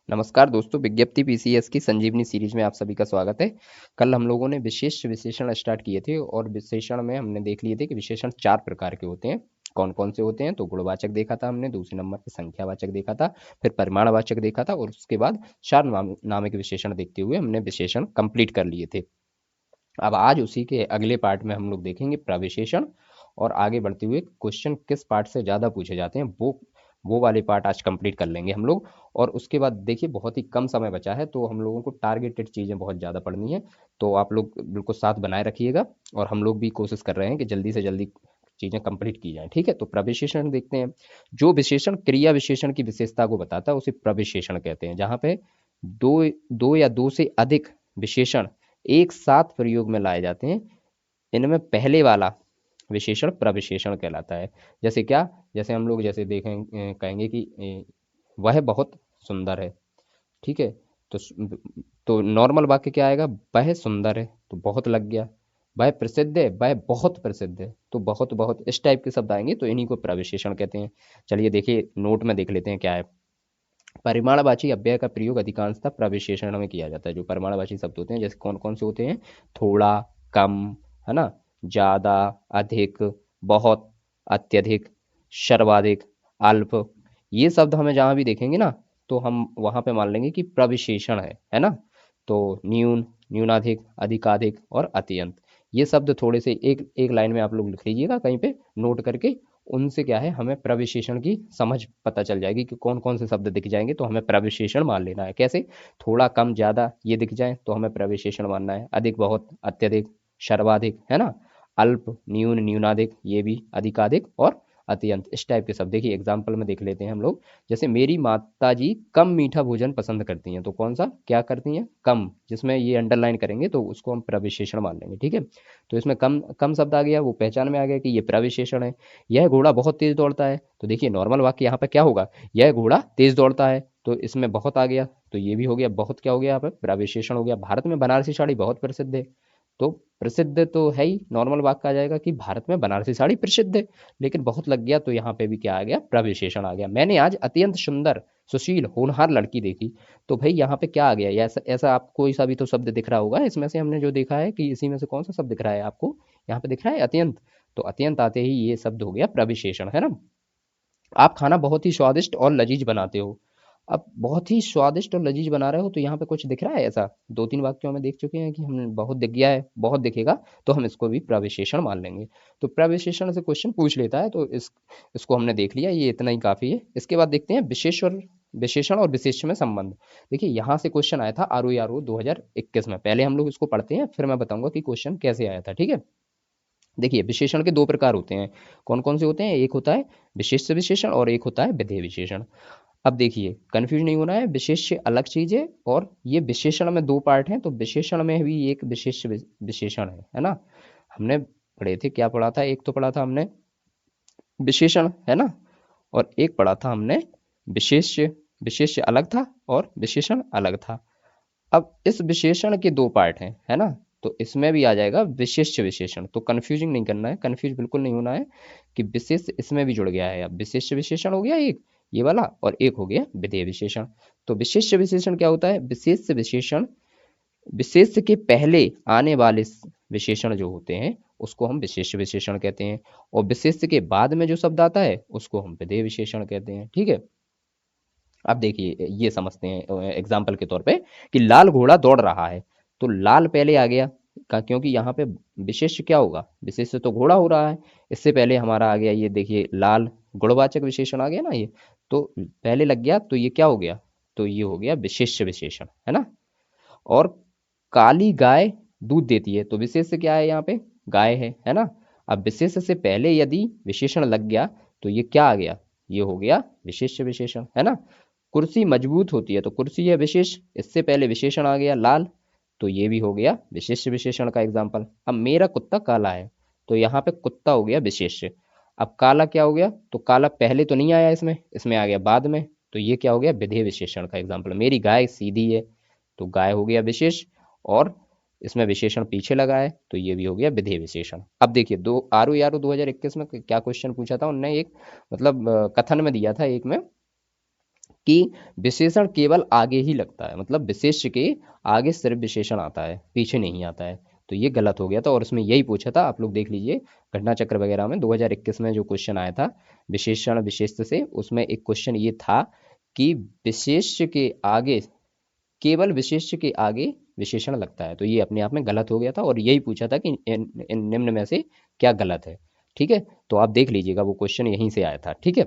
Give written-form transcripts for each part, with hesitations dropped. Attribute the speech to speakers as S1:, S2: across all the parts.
S1: नमस्कार दोस्तों, विज्ञप्ति पीसीएस की संजीवनी सीरीज में आप सभी का स्वागत है। कल हम लोगों ने विशेष विशेषण स्टार्ट किए थे और विशेषण में हमने देख लिए थे कि विशेषण चार प्रकार के होते हैं। कौन कौन से होते हैं? तो गुणवाचक देखा था हमने, दूसरे नंबर पे संख्यावाचक देखा था, फिर परिमाणवाचक देखा था और उसके बाद नामिक विशेषण देखते हुए हमने विशेषण कंप्लीट कर लिए थे। अब आज उसी के अगले पार्ट में हम लोग देखेंगे प्रविशेषण, और आगे बढ़ते हुए क्वेश्चन किस पार्ट से ज़्यादा पूछे जाते हैं वो वाले पार्ट आज कंप्लीट कर लेंगे हम लोग। और उसके बाद देखिए, बहुत ही कम समय बचा है तो हम लोगों को टारगेटेड चीज़ें बहुत ज़्यादा पढ़नी है। तो आप लोग बिल्कुल साथ बनाए रखिएगा, और हम लोग भी कोशिश कर रहे हैं कि जल्दी से जल्दी चीज़ें कंप्लीट की जाएं। ठीक है, तो प्रविशेषण देखते हैं। जो विशेषण क्रिया विशेषण की विशेषता को बताता है उसे प्रविशेषण कहते हैं। जहाँ पे दो दो या दो से अधिक विशेषण एक साथ प्रयोग में लाए जाते हैं, इनमें पहले वाला विशेषण प्रविशेषण कहलाता है। जैसे क्या? जैसे हम लोग जैसे देखें, कहेंगे कि वह बहुत सुंदर है। ठीक है, तो तो नॉर्मल वाक्य क्या आएगा? वह सुंदर है, तो बहुत लग गया। वह प्रसिद्ध है, वह बहुत प्रसिद्ध है, तो बहुत बहुत इस टाइप के शब्द आएंगे तो इन्हीं को प्रविशेषण कहते हैं। चलिए देखिए, नोट में देख लेते हैं क्या है। परिमाणवाची अव्यय का प्रयोग अधिकांशतः प्रविशेषण में किया जाता है। जो परिमाणवाची शब्द होते हैं, जैसे कौन कौन से होते हैं? थोड़ा, कम, है ना, ज्यादा, अधिक, बहुत, अत्यधिक, सर्वाधिक, अल्प। ये शब्द हमें जहां भी देखेंगे ना, तो हम वहां पे मान लेंगे कि प्रविशेषण है ना। तो न्यून, न्यूनाधिक, अधिकाधिक और अत्यंत, ये शब्द थोड़े से एक एक लाइन में आप लोग लिख लीजिएगा कहीं पे नोट करके। उनसे क्या है, हमें प्रविशेषण की समझ पता चल जाएगी कि कौन कौन से शब्द दिख जाएंगे तो हमें प्रविशेषण मान लेना है। कैसे? थोड़ा, कम, ज्यादा ये दिख जाए तो हमें प्रविशेषण मानना है। अधिक, बहुत, अत्यधिक, सर्वाधिक, है ना। अल्प, न्यून, न्यूनाधिक, ये भी अधिकाधिक और अत्यंत, इस टाइप के शब्द। देखिए एग्जाम्पल में देख लेते हैं हम लोग। जैसे मेरी माता जी कम मीठा भोजन पसंद करती हैं, तो कौन सा क्या करती हैं? कम। जिसमें ये अंडरलाइन करेंगे तो उसको हम प्रविशेषण मान लेंगे। ठीक है, तो इसमें कम कम शब्द आ गया, वो पहचान में आ गया कि ये प्रविशेषण है। यह घोड़ा बहुत तेज दौड़ता है, तो देखिए नॉर्मल वाक्य यहाँ पे क्या होगा? यह घोड़ा तेज दौड़ता है, तो इसमें बहुत आ गया, तो ये भी हो गया बहुत, क्या हो गया यहाँ पे? प्रविशेषण हो गया। भारत में बनारसी साड़ी बहुत प्रसिद्ध है, तो प्रसिद्ध तो है ही, नॉर्मल वाक्य आ जाएगा कि भारत में बनारसी साड़ी प्रसिद्ध है। लेकिन बहुत लग गया तो यहाँ पे भी क्या आ गया? प्रविशेषण आ गया। मैंने आज अत्यंत सुंदर, सुशील, होनहार लड़की देखी, तो भाई यहाँ पे क्या आ गया? ऐसा ऐसा आपको कोई सा भी तो शब्द दिख रहा होगा इसमें से, हमने जो देखा है कि इसी में से कौन सा शब्द दिख रहा है आपको? यहाँ पे दिख रहा है अत्यंत। तो अत्यंत आते ही ये शब्द हो गया प्रविशेषण, है ना। आप खाना बहुत ही स्वादिष्ट और लजीज बनाते हो। अब बहुत ही स्वादिष्ट और लजीज बना रहे हो, तो यहाँ पे कुछ दिख रहा है ऐसा? दो तीन वाक्यों में देख चुके हैं कि हमने बहुत दिख गया है, बहुत दिखेगा, तो हम इसको भी प्रविशेषण मान लेंगे। तो प्रविशेषण से क्वेश्चन पूछ लेता है, तो इसको हमने देख लिया, ये इतना ही काफी है। इसके बाद देखते हैं विशेषण और विशेष में संबंध। देखिए यहाँ से क्वेश्चन आया था आरओ 2021 में। पहले हम लोग इसको पढ़ते हैं, फिर मैं बताऊंगा कि क्वेश्चन कैसे आया था। ठीक है, देखिए विशेषण के दो प्रकार होते हैं। कौन कौन से होते हैं? एक होता है विशेष्य विशेषण और एक होता है विधेय विशेषण। अब देखिए, कंफ्यूज नहीं होना है, विशेष्य अलग चीज है और ये विशेषण में दो पार्ट हैं, तो विशेषण में भी एक विशेषण है ना। हमने पढ़े थे, क्या पढ़ा था? एक तो पढ़ा था हमने विशेषण, है ना, और एक पढ़ा था हमने विशेष्य। विशेष्य अलग था और विशेषण अलग था। अब इस विशेषण के दो पार्ट हैं, है ना, तो इसमें भी आ जाएगा विशेष्य विशेषण। तो कंफ्यूजिंग नहीं करना है, कंफ्यूज बिल्कुल नहीं होना है कि विशेष इसमें भी जुड़ गया है। अब विशेष्य विशेषण हो गया एक, ये वाला, और एक हो गया विधेय विशेषण। तो विशेष्य विशेषण क्या होता है? विशेष विशेषण, विशेष के पहले आने वाले विशेषण जो होते हैं उसको हम विशेष विशेषण कहते हैं, और विशेष के बाद में जो शब्द आता है उसको हम विधेय विशेषण कहते हैं। ठीक है, अब देखिए ये समझते हैं एग्जाम्पल के तौर पे कि लाल घोड़ा दौड़ रहा है, तो लाल पहले आ गया क्योंकि यहाँ पे विशेष क्या होगा? विशेष तो घोड़ा हो रहा है, इससे पहले हमारा आ गया ये, देखिए लाल, गुणवाचक विशेषण आ गया ना ये, तो पहले लग गया, तो ये क्या हो गया? तो ये हो गया विशेष्य विशेषण, है ना। और काली गाय दूध देती है, तो विशेष क्या है यहाँ पे? गाय है ना। अब विशेष से पहले यदि विशेषण लग गया तो ये क्या आ गया? ये हो गया विशेष्य विशेषण, है ना। कुर्सी मजबूत होती है, तो कुर्सी है विशेष, इससे पहले विशेषण आ गया लाल, तो ये भी हो गया विशेष्य विशेषण का एग्जाम्पल। अब मेरा कुत्ता काला है, तो यहाँ पे कुत्ता हो गया विशेष्य। अब काला क्या हो गया? तो काला पहले तो नहीं आया इसमें, इसमें आ गया बाद में, तो ये क्या हो गया? विधेय विशेषण का एग्जाम्पल। मेरी गाय सीधी है, तो गाय हो गया विशेष, और इसमें विशेषण पीछे लगा है, तो ये भी हो गया विधेय विशेषण। अब देखिए, दो आरओ 2021 में क्या क्वेश्चन पूछा था उनने? एक मतलब कथन में दिया था एक में कि विशेषण केवल आगे ही लगता है, मतलब विशेष्य के आगे सिर्फ विशेषण आता है, पीछे नहीं आता है। तो ये गलत हो गया था और उसमें यही पूछा था, आप लोग देख लीजिए घटना चक्र वगैरह में 2021 में जो क्वेश्चन आया था विशेषण विशेष्य से, उसमें एक क्वेश्चन ये था कि विशेष्य के आगे, केवल विशेष्य के आगे विशेषण लगता है। तो ये अपने आप में गलत हो गया था और यही पूछा था कि इन निम्न में से क्या गलत है। ठीक है, तो आप देख लीजिएगा वो क्वेश्चन यहीं से आया था। ठीक है,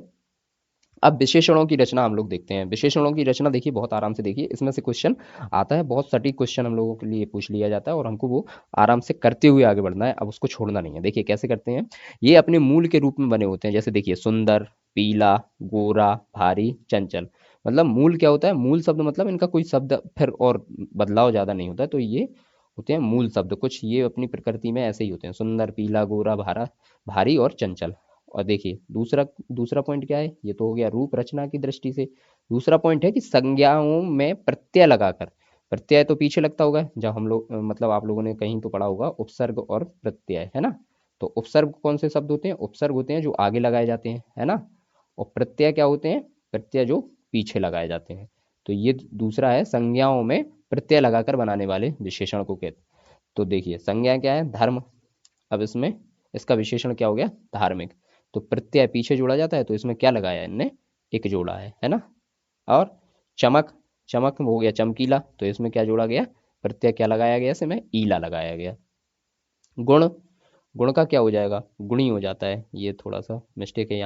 S1: अब विशेषणों की रचना हम लोग देखते हैं। विशेषणों की रचना देखिए, बहुत आराम से देखिए, इसमें से क्वेश्चन आता है, बहुत सटीक क्वेश्चन हम लोगों के लिए पूछ लिया जाता है और हमको वो आराम से करते हुए आगे बढ़ना है, अब उसको छोड़ना नहीं है। देखिए कैसे करते हैं, ये अपने मूल के रूप में बने होते हैं। जैसे देखिए सुंदर, पीला, गोरा, भारी, चंचल। मतलब मूल क्या होता है, मूल शब्द मतलब इनका कोई शब्द फिर और बदलाव ज़्यादा नहीं होता है, तो ये होते हैं मूल शब्द। कुछ ये अपनी प्रकृति में ऐसे ही होते हैं, सुंदर, पीला, गोरा, भारी और चंचल। और देखिए दूसरा दूसरा पॉइंट क्या है, ये तो हो गया रूप रचना की दृष्टि से। दूसरा पॉइंट है कि संज्ञाओं में प्रत्यय लगाकर, प्रत्यय तो पीछे लगता होगा, जब हम लोग मतलब आप लोगों ने कहीं तो पढ़ा होगा उपसर्ग और प्रत्यय, है ना। तो उपसर्ग कौन से शब्द होते हैं, उपसर्ग होते हैं जो आगे लगाए जाते हैं, है ना। और प्रत्यय क्या होते हैं, प्रत्यय जो पीछे लगाए जाते हैं। तो ये दूसरा है, संज्ञाओं में प्रत्यय लगाकर बनाने वाले विशेषण को कहते। तो देखिए संज्ञा क्या है, धर्म। अब इसमें इसका विशेषण क्या हो गया, धार्मिक। तो प्रत्यय पीछे जोड़ा जाता है, तो इसमें क्या लगाया है इनने, एक जोड़ा है ना। और चमक, चमक हो गया चमकीला, तो इसमें क्या जोड़ा गया, प्रत्यय क्या लगाया गया, इसमें ईला लगाया गया। गुण, गुण का क्या हो जाएगा, गुणी हो जाता है, ये थोड़ा सा मिस्टेक है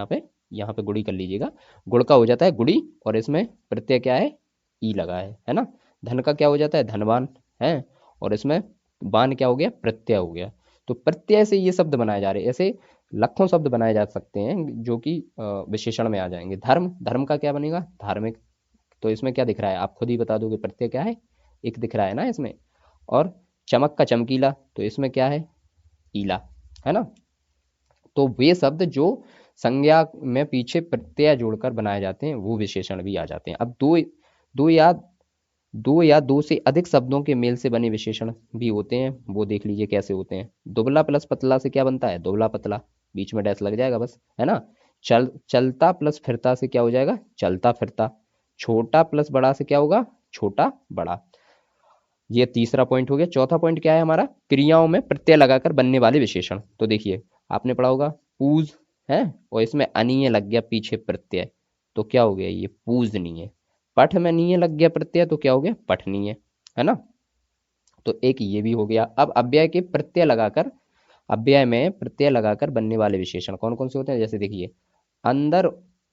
S1: यहाँ पे गुणी कर लीजिएगा। गुण का हो जाता है गुड़ी, और इसमें प्रत्यय क्या है, ई लगा है ना। धन का क्या हो जाता है, धनवान है, और इसमें बान क्या हो गया, प्रत्यय हो गया। तो प्रत्यय से ये शब्द बनाए जा रहे हैं, ऐसे लाखों शब्द बनाए जा सकते हैं जो कि विशेषण में आ जाएंगे। धर्म, धर्म का क्या बनेगा, धार्मिक। तो इसमें क्या दिख रहा है, आप खुद ही बता दोगे, प्रत्यय क्या है, एक दिख रहा है ना इसमें। और चमक का चमकीला, तो इसमें क्या है, ईला, है ना। तो वे शब्द जो संज्ञा में पीछे प्रत्यय जोड़कर बनाए जाते हैं वो विशेषण भी आ जाते हैं। अब दो या दो या दो से अधिक शब्दों के मेल से बने विशेषण भी होते हैं, वो देख लीजिए कैसे होते हैं। दुबला प्लस पतला से क्या बनता है, दुबला पतला, बीच में डैश लग जाएगा बस, है ना। चलता प्लस फिरता से क्या हो जाएगा, चलता फिरता। छोटा प्लस बड़ा से क्या होगा, छोटा बड़ा। ये तीसरा पॉइंट हो गया। चौथा पॉइंट क्या है हमारा, क्रियाओं में प्रत्यय लगाकर बनने वाले विशेषण। तो देखिए आपने पढ़ा होगा पूज है, और इसमें अनीय लग गया पीछे प्रत्यय, तो क्या हो गया, ये पूजनीय। पठ में नीय लग गया प्रत्यय, तो क्या हो गया, पठनीय, है ना। तो एक ये भी हो गया। अब अव्यय के प्रत्यय लगाकर, अव्यय में प्रत्यय लगाकर बनने वाले विशेषण कौन कौन से होते हैं, जैसे देखिए अंदर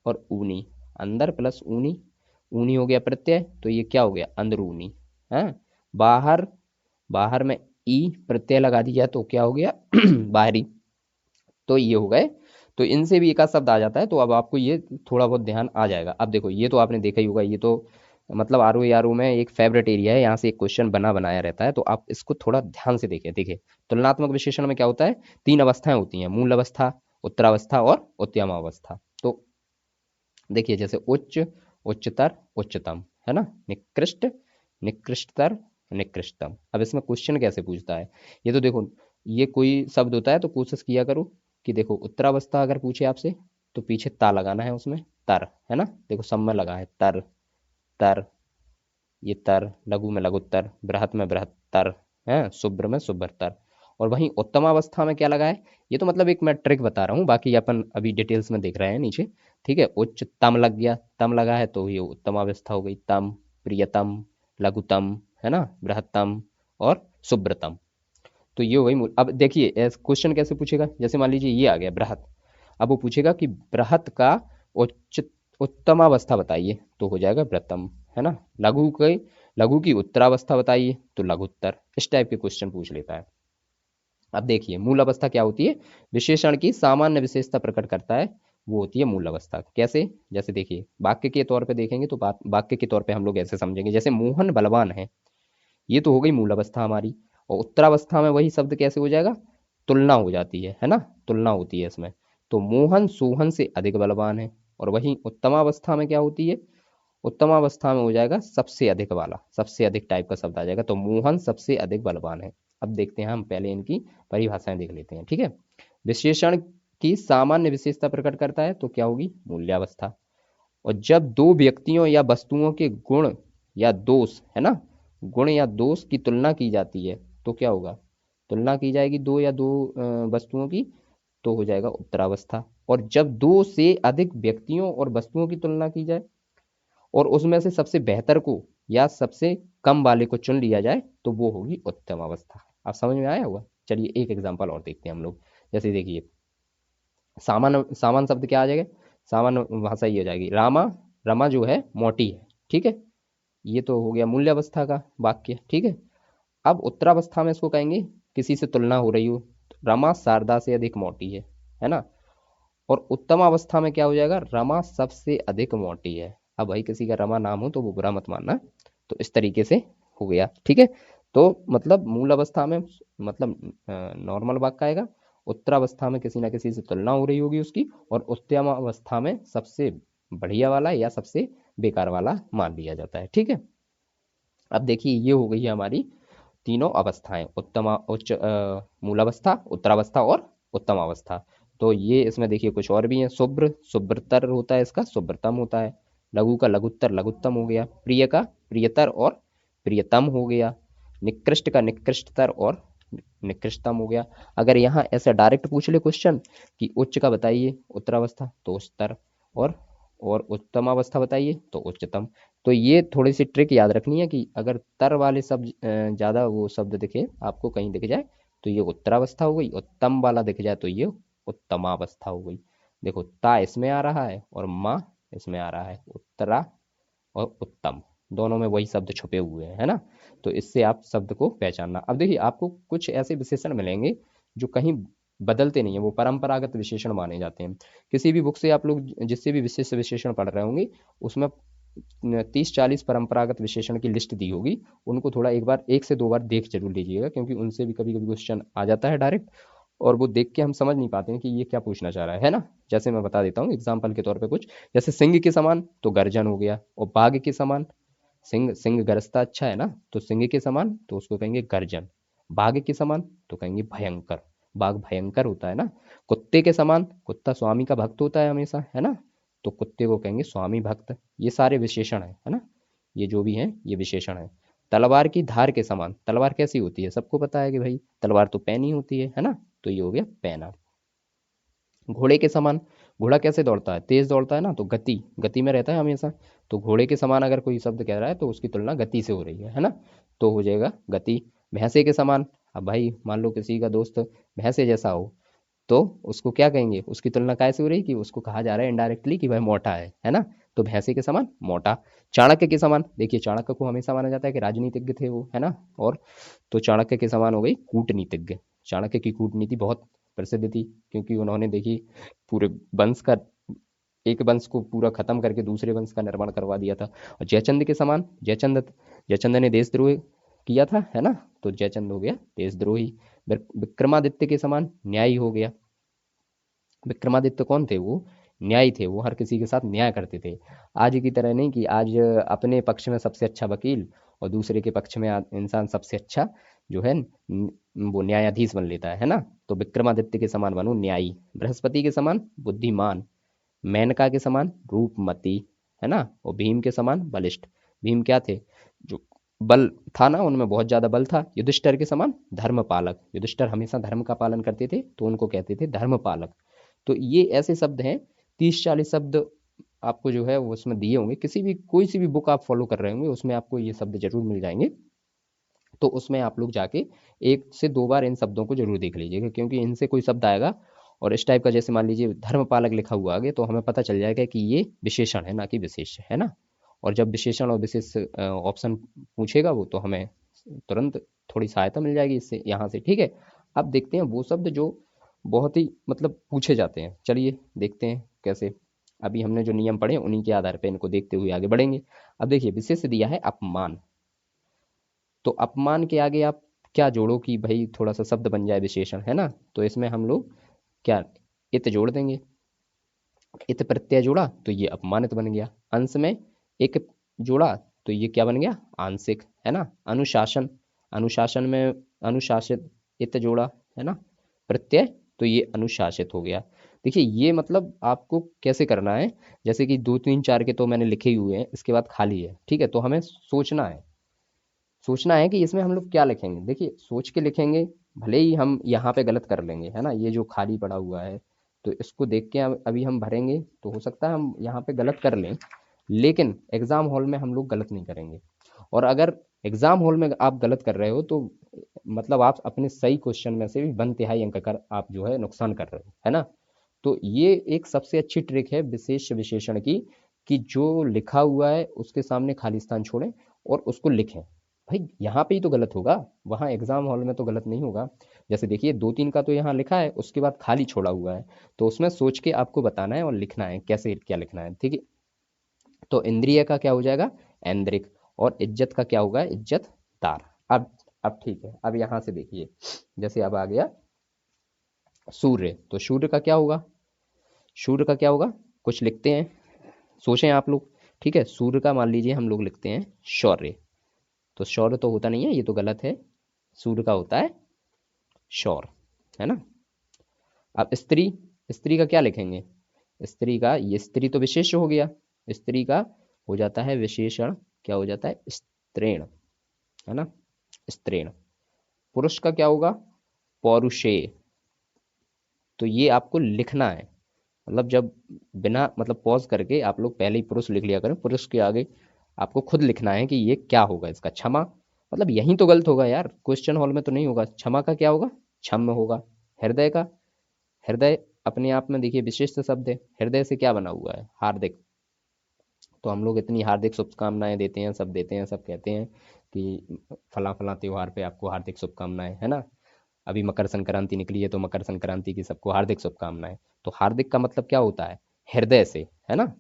S1: और ऊनी। अंदर प्लस ऊनी, ऊनी हो गया प्रत्यय, तो ये क्या हो गया, अंदरूनी है। बाहर, बाहर में ई प्रत्यय लगा दिया, तो क्या हो गया बाहरी। तो ये हो गए। तो इनसे भी एक आध शब्द आ जाता है, तो अब आपको ये थोड़ा बहुत ध्यान आ जाएगा। अब देखो ये तो आपने देखा ही होगा, ये तो मतलब आर ओ में एक फेवरेट एरिया है, यहाँ से एक क्वेश्चन बना बनाया रहता है, तो आप इसको थोड़ा ध्यान से देखें। देखिए तुलनात्मक विशेषण में क्या होता है, तीन अवस्थाएं होती हैं, मूल अवस्था, उत्तरावस्था और उत्तमावस्था। तो देखिए जैसे उच्च, उच्चतर, उच्चतम, है ना। निकृष्ट, निकृष्टतर, निकृष्टतम। अब इसमें क्वेश्चन कैसे पूछता है, ये तो देखो, ये कोई शब्द होता है तो कोशिश किया करो कि देखो उत्तरावस्था अगर पूछे आपसे, तो पीछे ता लगाना है उसमें, तर, है ना। देखो सब में लगा है तर, तर, ये तर, लघु में लघुत्तर, बृहत में बृहत्तर, है, शुभ्र में शुभ्रतर। और वहीं उत्तमावस्था में क्या लगा है, ये तो मतलब एक मैं ट्रिक बता रहा हूँ, बाकी अपन अभी डिटेल्स में देख रहे हैं नीचे। ठीक है, उच्च तम लग गया, तम लगा है तो ये उत्तमावस्था हो गई, तम, प्रियतम, लघुतम, है ना, बृहत्तम और शुभ्रतम। तो ये हो गई मूल। अब देखिए क्वेश्चन कैसे पूछेगा, जैसे मान लीजिए ये आ गया बृहत, अब वो पूछेगा कि बृहत का उच्च, उत्तमावस्था बताइए, तो हो जाएगा ब्रतम, है ना। लघु की उत्तरावस्था बताइए, तो लघुत्तर। इस टाइप के क्वेश्चन पूछ लेता है। अब देखिए मूल अवस्था क्या होती है, विशेषण की सामान्य विशेषता प्रकट करता है, वो होती है मूल अवस्था। कैसे, जैसे देखिए वाक्य के तौर पे देखेंगे तो वाक्य के तौर पे हम लोग ऐसे समझेंगे, जैसे मोहन बलवान है, ये तो हो गई मूल अवस्था हमारी। और उत्तरावस्था में वही शब्द कैसे हो जाएगा, तुलना हो जाती है ना, तुलना होती है इसमें। तो मोहन सोहन से अधिक बलवान है। और वहीं उत्तमावस्था में क्या होती है, उत्तमावस्था में हो जाएगा सबसे अधिक वाला, सबसे अधिक टाइप का शब्द आ जाएगा, तो मोहन सबसे अधिक बलवान है। अब देखते हैं, हम पहले इनकी परिभाषाएं देख लेते हैं, ठीक है। विशेषण की सामान्य विशेषता प्रकट करता है, तो क्या होगी, मूल्यावस्था। और जब दो व्यक्तियों या वस्तुओं के गुण या दोष, है ना, गुण या दोष की तुलना की जाती है तो क्या होगा, तुलना की जाएगी दो या दो वस्तुओं की, तो हो जाएगा उत्तरावस्था। और जब दो से अधिक व्यक्तियों और वस्तुओं की तुलना की जाए और उसमें से सबसे बेहतर को या सबसे कम वाले को चुन लिया जाए तो वो होगी उत्तम अवस्था। आप समझ में आया होगा। चलिए एक एग्जांपल और देखते हैं हम लोग। जैसे देखिए, सामान्य सामान्य शब्द क्या आ जाएगा, सामान्य भाषा ये हो जाएगी, रामा, रमा जो है मोटी है, ठीक है, ये तो हो गया मूल्य अवस्था का वाक्य, ठीक है। अब उत्तरावस्था में इसको कहेंगे किसी से तुलना हो रही हो, रमा शारदा से अधिक मोटी है ना। और उत्तम अवस्था में क्या हो जाएगा, रमा सबसे अधिक मोटी है। अब भाई किसी का रमा नाम हो तो वो बुरा मत मानना। तो इस तरीके से हो गया, ठीक है। तो मतलब मूल अवस्था में मतलब नॉर्मल वाक्य आएगा, उत्तरावस्था में किसी ना किसी से तुलना हो रही होगी उसकी, और उत्तम अवस्था में सबसे बढ़िया वाला या सबसे बेकार वाला मान लिया जाता है, ठीक है। अब देखिए ये हो गई है हमारी तीनों अवस्थाएं, मूलावस्था, उत्तरावस्था और उत्तम अवस्था। तो ये इसमें देखिए कुछ और भी है, शुभ्र शुभ्रतर होता है, इसका शुभ्रतम होता है। लघु का लघुत्तर लघुत्तम हो गया। प्रिय का प्रियतर और प्रियतम हो गया। निकृष्ट का निकृष्टतर और निकृष्टतम हो गया। अगर यहाँ ऐसा डायरेक्ट पूछ ले क्वेश्चन कि उच्च का बताइए उत्तरावस्था तो उच्चतर, और उत्तम अवस्था बताइए तो उच्चतम। तो ये थोड़ी सी ट्रिक याद रखनी है कि अगर तर वाले शब्द ज़्यादा वो शब्द दिखे आपको कहीं दिख जाए तो ये उत्तरावस्था हो गई, और तम वाला दिख जाए तो ये उत्तमावस्था हो गई। देखो ता इसमें आ रहा है और माँ इसमें आ रहा है, उत्तरा और उत्तम, दोनों में वही शब्द छुपे हुए हैं, है ना। तो इससे आप शब्द को पहचानना। अब देखिए आपको कुछ ऐसे विशेषण मिलेंगे जो कहीं बदलते नहीं है, वो परंपरागत विशेषण माने जाते हैं। किसी भी बुक से आप लोग जिससे भी विशेष विशेषण पढ़ रहे होंगे उसमें 30-40 परंपरागत विशेषण की लिस्ट दी होगी। उनको थोड़ा एक बार, एक से दो बार देख जरूर लीजिएगा, क्योंकि उनसे भी कभी कभी क्वेश्चन आ जाता है डायरेक्ट, और वो देख के हम समझ नहीं पाते हैं कि ये क्या पूछना चाह रहा है ना। जैसे मैं बता देता हूँ एग्जाम्पल के तौर पे कुछ, जैसे सिंह के समान तो गर्जन हो गया, और बाघ के समान, सिंह सिंह गरजता अच्छा है ना, तो सिंह के समान तो उसको कहेंगे गर्जन। बाघ के समान तो कहेंगे भयंकर, बाघ भयंकर होता है ना। कुत्ते के समान, कुत्ता स्वामी का भक्त होता है हमेशा, है ना, तो कुत्ते को कहेंगे स्वामी भक्त। ये सारे विशेषण है ना, ये जो भी हैं ये विशेषण है। तलवार की धार के समान, तलवार कैसी होती है सबको पता है कि भाई तलवार तो पैनी होती है ना, तो ये हो गया पैना। घोड़े के समान, घोड़ा कैसे दौड़ता है, तेज दौड़ता है ना, तो गति, गति में रहता है हमेशा। तो घोड़े के समान अगर कोई शब्द कह रहा है तो उसकी तुलना गति से हो रही है ना, तो हो जाएगा गति। भैंसे के समान, अब भाई मान लो किसी का दोस्त भैंसे जैसा हो तो उसको क्या कहेंगे, उसकी तुलना काय से हो रही कि उसको कहा जा रहा है इनडायरेक्टली कि भाई मोटा है ना, तो भैंसे के समान मोटा। चाणक्य के समान, देखिए चाणक्य को हमेशा माना जाता है कि राजनीतिज्ञ थे वो, है ना। और तो चाणक्य के समान हो गई कूटनीतिज्ञ। चाणक्य की कूटनीति बहुत प्रसिद्ध थी, क्योंकि उन्होंने देखी पूरे वंश का, एक वंश को पूरा खत्म करके दूसरे वंश का निर्माण करवा दिया था। और जयचंद के समान, जयचंद, जयचंद ने देशद्रोह किया था, है ना, तो जयचंद हो गया देशद्रोही। विक्रमादित्य के समान न्यायी हो गया। विक्रमादित्य कौन थे, वो न्यायी थे, वो हर किसी के साथ न्याय करते थे। आज की तरह नहीं कि आज अपने पक्ष में सबसे अच्छा वकील और दूसरे के पक्ष में इंसान सबसे अच्छा जो है वो न्यायाधीश बन लेता है ना। तो विक्रमादित्य के समान बनो न्यायी। बृहस्पति के समान बुद्धिमान। मेनका के समान रूपमती, है ना। और भीम के समान बलिष्ठ। भीम क्या थे, जो बल था ना उनमें बहुत ज्यादा बल था। युधिष्ठर के समान धर्मपालक, युधिष्ठर हमेशा धर्म का पालन करते थे तो उनको कहते थे धर्मपालक। तो ये ऐसे शब्द हैं, 30-40 शब्द आपको जो है वो उसमें दिए होंगे, किसी भी कोई सी भी बुक आप फॉलो कर रहे होंगे उसमें आपको ये शब्द जरूर मिल जाएंगे। तो उसमें आप लोग जाके एक से दो बार इन शब्दों को जरूर देख लीजिएगा, क्योंकि इनसे कोई शब्द आएगा और इस टाइप का, जैसे मान लीजिए धर्मपालक लिखा हुआ आगे, तो हमें पता चल जाएगा कि ये विशेषण है ना कि विशेष है ना। और जब विशेषण और विशेष ऑप्शन पूछेगा वो, तो हमें तुरंत थोड़ी सहायता मिल जाएगी इससे, यहाँ से, ठीक है। अब देखते हैं वो शब्द जो बहुत ही मतलब पूछे जाते हैं। चलिए देखते हैं कैसे। अभी हमने जो नियम पढ़े उन्हीं के आधार पर इनको देखते हुए आगे बढ़ेंगे। अब देखिए विशेष दिया है अपमान, तो अपमान के आगे आप क्या जोड़ो कि भाई थोड़ा सा शब्द बन जाए विशेषण, है ना। तो इसमें हम लोग क्या, इत जोड़ देंगे। इत प्रत्यय जोड़ा तो ये अपमानित बन गया। अंश में एक जोड़ा तो ये क्या बन गया, आंशिक, है ना। अनुशासन, अनुशासन में अनुशासित, इत जोड़ा, है ना, प्रत्यय तो ये अनुशासित हो गया। देखिए ये मतलब आपको कैसे करना है, जैसे कि 2 3 4 के तो मैंने लिखे ही हुए हैं, इसके बाद खाली है, ठीक है? तो हमें सोचना है कि इसमें हम लोग क्या लिखेंगे। देखिए सोच के लिखेंगे, भले ही हम यहाँ पे गलत कर लेंगे, है ना? ये जो खाली पड़ा हुआ है, तो इसको देख के अभी हम भरेंगे, तो हो सकता है हम यहाँ पे गलत कर लें, लेकिन एग्जाम हॉल में हम लोग गलत नहीं करेंगे। और अगर एग्जाम हॉल में आप गलत कर रहे हो तो मतलब आप अपने सही क्वेश्चन में से भी 1/3 अंक का आप जो है नुकसान कर रहे हो, है ना? तो ये एक सबसे अच्छी ट्रिक है विशेष विशेषण की, कि जो लिखा हुआ है उसके सामने खाली स्थान छोड़ें और उसको लिखें। भाई यहाँ पे ही तो गलत होगा, वहाँ एग्जाम हॉल में तो गलत नहीं होगा। जैसे देखिए 2 3 का तो यहाँ लिखा है, उसके बाद खाली छोड़ा हुआ है, तो उसमें सोच के आपको बताना है और लिखना है कैसे क्या लिखना है, ठीक है? तो इंद्रिय का क्या हो जाएगा, ऐन्द्रिक। और इज्जत का क्या होगा, इज्जतदार। अब ठीक है, अब यहाँ से देखिए, जैसे अब आ गया सूर्य, तो सूर्य का क्या होगा, सूर्य का क्या होगा, कुछ लिखते हैं, सोचें आप लोग। ठीक है, सूर्य का मान लीजिए हम लोग लिखते हैं शौर्य, तो शौर्य तो होता नहीं है, ये तो गलत है। सूर्य का होता है शौर, है ना? अब स्त्री, स्त्री का क्या लिखेंगे, स्त्री का, ये स्त्री तो विशेष हो गया, स्त्री का हो जाता है विशेषण, क्या हो जाता है, स्त्रीण, है ना? स्त्रीण। पुरुष का क्या होगा, पौरुषेय। तो ये आपको लिखना है, मतलब जब बिना मतलब पॉज करके आप लोग पहले ही पुरुष लिख लिया करें, पुरुष के आगे आपको खुद लिखना है कि ये क्या होगा, इसका क्षमा, मतलब यहीं तो गलत होगा यार, क्वेश्चन हॉल में तो नहीं होगा। क्षमा का क्या होगा, क्षम होगा। हृदय का, हृदय अपने आप में देखिए विशिष्ट शब्द है, हृदय से क्या बना हुआ है, हार्दिक। तो हम लोग इतनी हार्दिक शुभकामनाएं देते हैं, सब देते हैं, सब कहते हैं कि फला फला त्योहार पे आपको हार्दिक शुभकामनाएं, है ना? अभी मकर संक्रांति निकली है, तो मकर संक्रांति की सबको हार्दिक शुभकामनाएं। तो हार्दिक का मतलब क्या होता है, हृदय से, है ना?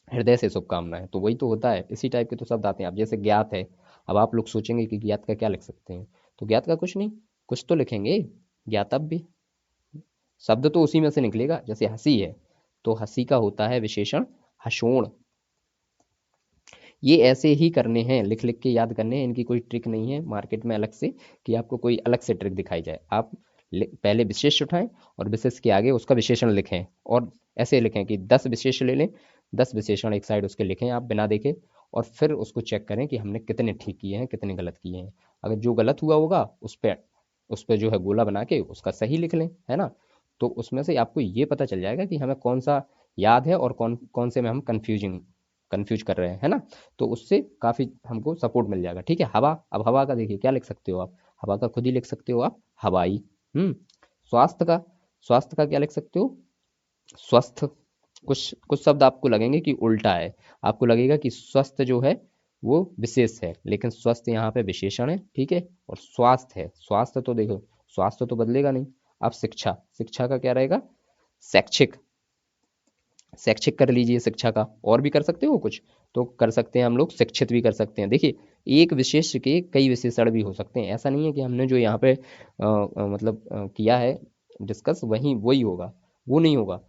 S1: हृदय से शुभकामनाएं, तो वही तो होता है, इसी टाइप के तो शब्द आते हैं। अब जैसे ज्ञात है, अब आप लोग सोचेंगे कि ज्ञात का क्या लिख सकते हैं, तो ज्ञात का कुछ नहीं, कुछ तो लिखेंगे, ज्ञातव्य। शब्द तो उसी में से निकलेगा, जैसे हंसी है, तो हंसी का होता है विशेषण हसोण। ये ऐसे ही करने हैं, लिख लिख के याद करने हैं, इनकी कोई ट्रिक नहीं है मार्केट में अलग से, कि आपको कोई अलग से ट्रिक दिखाई जाए। आप पहले विशेष उठाएं और विशेष के आगे उसका विशेषण लिखें, और ऐसे लिखें कि 10 विशेष ले लें, 10 विशेषण एक साइड उसके लिखें आप बिना देखे, और फिर उसको चेक करें कि हमने कितने ठीक किए हैं, कितने गलत किए हैं। अगर जो गलत हुआ होगा उस पे जो है गोला बना के उसका सही लिख लें, है ना? तो उसमें से आपको ये पता चल जाएगा कि हमें कौन सा याद है और कौन कौन से में हम कंफ्यूज कर रहे हैं, है ना? तो उससे काफ़ी हमको सपोर्ट मिल जाएगा, ठीक है? हवा, अब हवा का देखिए क्या लिख सकते हो आप, हवा का खुद ही लिख सकते हो आप, हवाई। हम्म। स्वास्थ्य का, स्वास्थ्य का क्या लिख सकते हो, स्वस्थ। कुछ कुछ शब्द आपको लगेंगे कि उल्टा है, आपको लगेगा कि स्वस्थ जो है वो विशेष है, लेकिन स्वस्थ यहाँ पे विशेषण है, ठीक है? और स्वास्थ्य है, स्वास्थ्य तो देखो, स्वास्थ्य तो बदलेगा नहीं। अब शिक्षा, शिक्षा का क्या रहेगा, शैक्षिक। शैक्षिक कर लीजिए, शिक्षा का और भी कर सकते हो कुछ, तो कर सकते हैं हम लोग, शिक्षित भी कर सकते हैं। देखिए एक विशेष के कई विशेषण भी हो सकते हैं, ऐसा नहीं है कि हमने जो यहाँ पे मतलब किया है डिस्कस वही वही होगा, वो नहीं होगा,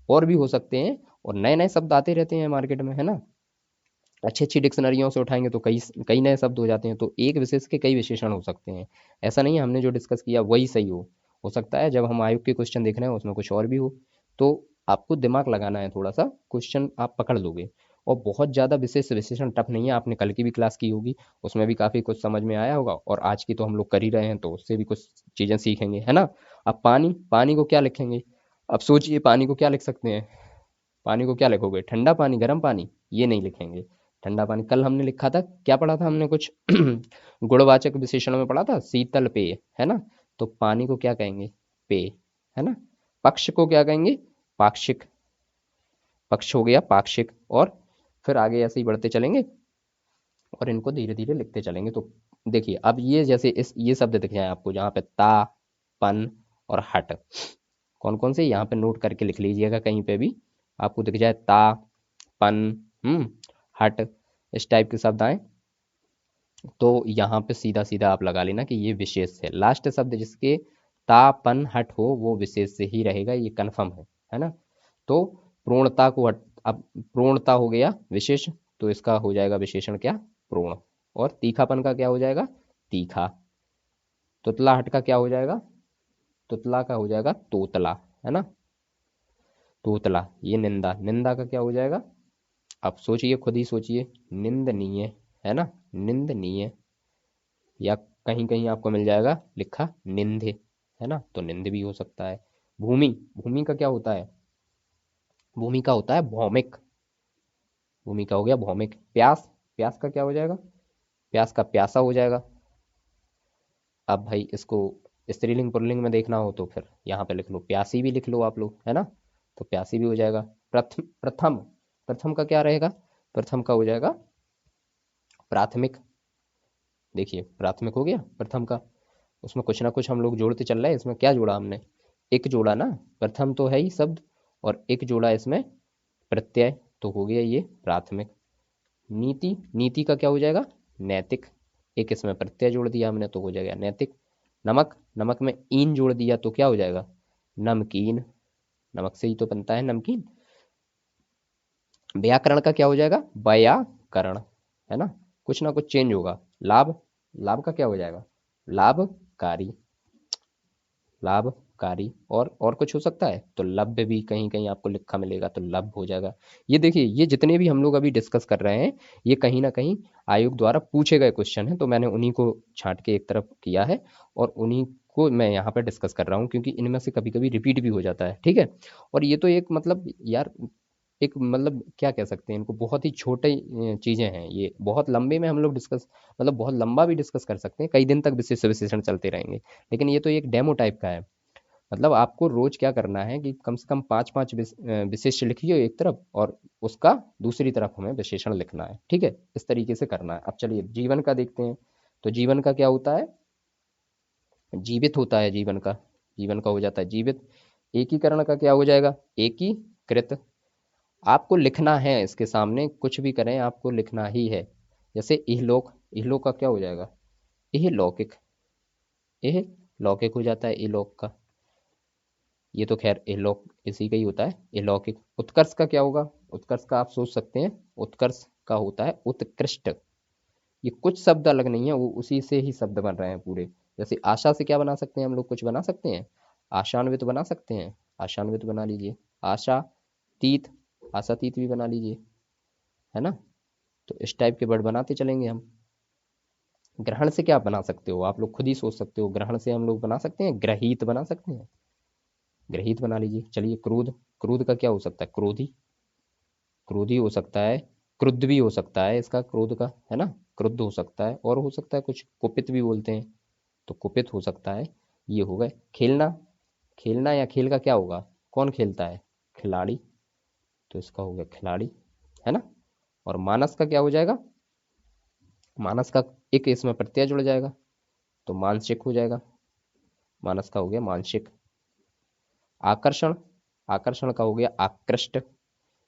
S1: और भी हो सकते हैं। और नए नए शब्द आते रहते हैं मार्केट में, है ना? अच्छी अच्छी डिक्शनरियों से उठाएंगे तो कई कई नए शब्द हो जाते हैं, तो एक विशेष के कई विशेषण हो सकते हैं। ऐसा नहीं है हमने जो डिस्कस किया वही सही हो सकता है जब हम आयोग के क्वेश्चन देख रहे हैं उसमें कुछ और भी हो। तो आपको दिमाग लगाना है थोड़ा सा, क्वेश्चन आप पकड़ लोगे। और बहुत ज़्यादा विशेष विशेषण टफ नहीं है, आपने कल की भी क्लास की होगी, उसमें भी काफ़ी कुछ समझ में आया होगा, और आज की तो हम लोग कर ही रहे हैं, तो उससे भी कुछ चीज़ें सीखेंगे, है ना? अब पानी, पानी को क्या लिखेंगे, अब सोचिए पानी को क्या लिख सकते हैं, पानी को क्या लिखोगे, ठंडा पानी, गर्म पानी, ये नहीं लिखेंगे। ठंडा पानी कल हमने लिखा था, क्या पढ़ा था हमने कुछ गुणवाचक विशेषण में पढ़ा था, शीतल पेय, है ना? तो पानी को क्या कहेंगे, पेय, है ना? पक्ष को क्या कहेंगे, पाक्षिक। पक्ष हो गया पाक्षिक। और फिर आगे ऐसे ही बढ़ते चलेंगे और इनको धीरे धीरे लिखते चलेंगे। तो देखिए अब ये जैसे इस ये शब्द दिख जाए आपको, जहाँ पे ता, पन और हट, कौन कौन से यहाँ पे नोट करके लिख लीजिएगा, कहीं पे भी आपको दिख जाए ता, पन, हम्म, हट, इस टाइप के शब्द आए, तो यहाँ पे सीधा सीधा आप लगा लेना कि ये विशेष है। लास्ट शब्द जिसके ता पन हट हो वो विशेष से ही रहेगा, ये कन्फर्म है ना? तो प्रोणता को हट, अब प्रोणता हो गया विशेष, तो इसका हो जाएगा विशेषण क्या, प्रोण। और तीखापन का क्या हो जाएगा, तीखा। तुतला हट का क्या हो जाएगा, तुतला का हो जाएगा तोतला, है ना? तोतला, ये निंदा, निंदा का क्या हो जाएगा? आप सोचिए, खुद ही सोचिए, निंदनीय, है ना, निंदनीय। या कहीं कहीं आपको मिल जाएगा लिखा निंदे, है ना, तो निंद भी हो सकता है। भूमि, भूमि का क्या होता है? भूमि का होता है भौमिक, भूमि का हो गया भौमिक। प्यास, प्यास का क्या हो जाएगा? प्यास का प्यासा हो जाएगा। अब भाई इसको स्त्रीलिंग पुल्लिंग में देखना हो तो फिर यहाँ पे लिख लो, प्यासी भी लिख लो आप लोग, है ना, तो प्यासी भी हो जाएगा। प्रथम, प्रथम, प्रथम का क्या रहेगा? प्रथम का हो जाएगा प्राथमिक। देखिए प्राथमिक हो गया प्रथम का। उसमें कुछ ना कुछ हम लोग जोड़ते चल रहे हैं, इसमें क्या जोड़ा हमने? एक जोड़ा ना, प्रथम तो है ही शब्द, और एक जोड़ा इसमें प्रत्यय, तो हो गया ये प्राथमिक। नीति, नीति का क्या हो जाएगा? नैतिक। एक इसमें प्रत्यय जोड़ दिया हमने तो हो जाएगा नैतिक। नमक, नमक में ईन जोड़ दिया तो क्या हो जाएगा? नमकीन, नमक से ही तो बनता है नमकीन। व्याकरण का क्या हो जाएगा? व्याकरण, है ना, कुछ ना कुछ चेंज होगा। लाभ, लाभ का क्या हो जाएगा? लाभकारी, लाभकारी। और कुछ हो सकता है तो लभ्य भी कहीं कहीं आपको लिखा मिलेगा तो लभ हो जाएगा। ये देखिए, ये जितने भी हम लोग अभी डिस्कस कर रहे हैं, ये कहीं ना कहीं आयोग द्वारा पूछे गए क्वेश्चन हैं, तो मैंने उन्हीं को छांट के एक तरफ किया है और उन्हीं को मैं यहाँ पर डिस्कस कर रहा हूँ, क्योंकि इनमें से कभी कभी रिपीट भी हो जाता है, ठीक है। और ये तो एक मतलब यार, एक मतलब क्या कह सकते हैं इनको, बहुत ही छोटे चीज़ें हैं ये, बहुत लंबे में हम लोग डिस्कस, मतलब बहुत लंबा भी डिस्कस कर सकते हैं, कई दिन तक विशेष विशेषण चलते रहेंगे। लेकिन ये तो एक डेमो टाइप का है। मतलब आपको रोज क्या करना है कि कम से कम पांच पांच विशेष्य लिखिए एक तरफ, और उसका दूसरी तरफ हमें विशेषण लिखना है, ठीक है, इस तरीके से करना है। अब चलिए जीवन का देखते हैं। तो जीवन का क्या होता है? जीवित होता है जीवन का, जीवन का हो जाता है जीवित। एकीकरण का क्या हो जाएगा? एकीकृत। आपको लिखना है इसके सामने, कुछ भी करें आपको लिखना ही है। जैसे इहलोक, इहलोक का क्या हो जाएगा? इह लौकिक, इह लौकिक हो जाता है इहलोक का। ये तो खैर इहलोक इसी का ही होता है, इहलौकिक। उत्कर्ष का क्या होगा? उत्कर्ष का आप सोच सकते हैं, उत्कर्ष का होता है उत्कृष्ट। ये कुछ शब्द अलग नहीं है, वो उसी से ही शब्द बन रहे हैं पूरे। जैसे आशा से क्या बना सकते हैं हम लोग? कुछ बना सकते हैं, आशान्वित बना सकते हैं, आशान्वित बना लीजिए। आशातीत, आशातीत भी बना लीजिए, है ना। तो इस टाइप के वर्ड बनाते चलेंगे हम। ग्रहण से क्या बना सकते हो? आप लोग खुद ही सोच सकते हो, ग्रहण से हम लोग बना सकते हैं, ग्रहित बना सकते हैं, ग्रहित बना लीजिए। चलिए क्रोध, क्रोध का क्या हो सकता है? क्रोधी, क्रोधी हो सकता है, क्रुद्ध भी हो सकता है इसका, क्रोध का, है ना, क्रुद्ध हो सकता है, और हो सकता है कुछ कुपित भी बोलते हैं, तो कुपित हो सकता है। ये हो गए। खेलना, खेलना या खेल का क्या होगा? कौन खेलता है? खिलाड़ी, तो इसका हो गया खिलाड़ी, है ना। और मानस का क्या हो जाएगा? मानस का एक इसमें प्रत्यय जुड़ जाएगा तो मानसिक हो जाएगा, मानस का हो गया मानसिक। आकर्षण, आकर्षण का हो गया आकृष्ट।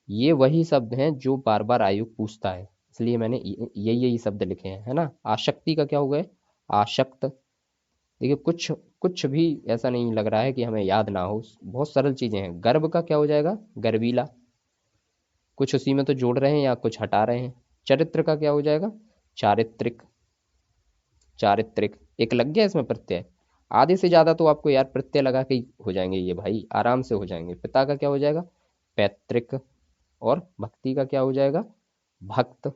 S1: ये वही शब्द हैं जो बार बार आयु पूछता है, इसलिए मैंने यही यही शब्द लिखे हैं, है ना। आशक्ति का क्या हो गया? आशक्त। देखिए कुछ कुछ भी ऐसा नहीं लग रहा है कि हमें याद ना हो, बहुत सरल चीजें हैं। गर्भ का क्या हो जाएगा? गर्वीला। कुछ उसी में तो जोड़ रहे हैं या कुछ हटा रहे हैं। चरित्र का क्या हो जाएगा? चारित्रिक, चारित्रिक। एक लग गया इसमें प्रत्यय। आधे से ज्यादा तो आपको यार प्रत्यय लगा के ही हो जाएंगे ये भाई, आराम से हो जाएंगे। पिता का क्या हो जाएगा? पैतृक। और भक्ति का क्या हो जाएगा? भक्त।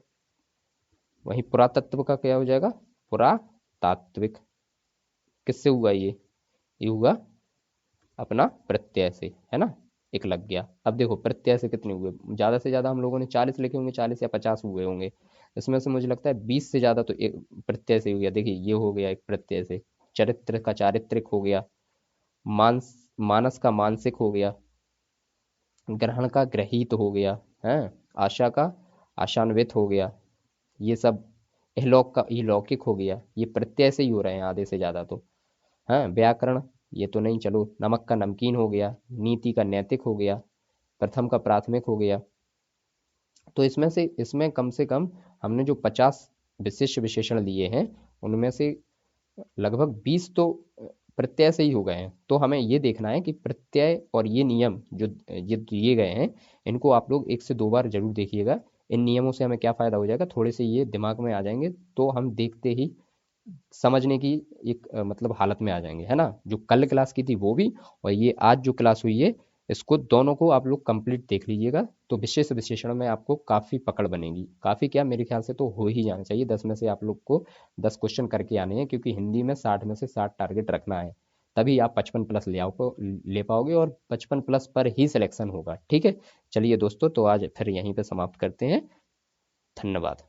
S1: वहीं पुरातत्व का क्या हो जाएगा? पुरातात्विक। किससे हुआ ये हुआ अपना प्रत्यय से, है ना। एक लग गया। अब देखो प्रत्यय से कितने हुए? ज्यादा से ज्यादा हम लोगों ने 40 लिखे होंगे, 40 या 50 हुए होंगे। इसमें से मुझे लगता है 20 से ज्यादा तो एक प्रत्यय से हो गया। देखिए ये हो गया एक प्रत्यय से। चरित्र का चारित्रिक हो गया, मानस, मानस का मानसिक हो गया, ग्रहण का ग्रहित हो गया, है, आशा का आशान्वित हो गया। ये सब इहलोक का इहलौकिक हो गया। ये प्रत्यय से ही हो रहे हैं आधे से ज्यादा तो। हाँ व्याकरण, ये तो नहीं, चलो। नमक का नमकीन हो गया, नीति का नैतिक हो गया, प्रथम का प्राथमिक हो गया। तो इसमें से, इसमें कम से कम हमने जो 50 विशिष्ट विशेषण लिए हैं, उनमें से लगभग 20 तो प्रत्यय से ही हो गए हैं। तो हमें ये देखना है कि प्रत्यय और ये नियम जो ये दिए गए हैं, इनको आप लोग एक से दो बार जरूर देखिएगा। इन नियमों से हमें क्या फायदा हो जाएगा, थोड़े से ये दिमाग में आ जाएंगे, तो हम देखते ही समझने की एक मतलब हालत में आ जाएंगे, है ना। जो कल क्लास की थी वो भी, और ये आज जो क्लास हुई है इसको दोनों को आप लोग कंप्लीट देख लीजिएगा, तो विशेष विशेषण में आपको काफ़ी पकड़ बनेगी। काफ़ी क्या, मेरे ख्याल से तो हो ही जाना चाहिए। 10 में से आप लोग को 10 क्वेश्चन करके आने हैं, क्योंकि हिंदी में 60 में से 60 टारगेट रखना है, तभी आप 55 प्लस ले पाओगे, और 55 प्लस पर ही सिलेक्शन होगा। ठीक है, चलिए दोस्तों, तो आज फिर यहीं पे समाप्त करते हैं। धन्यवाद।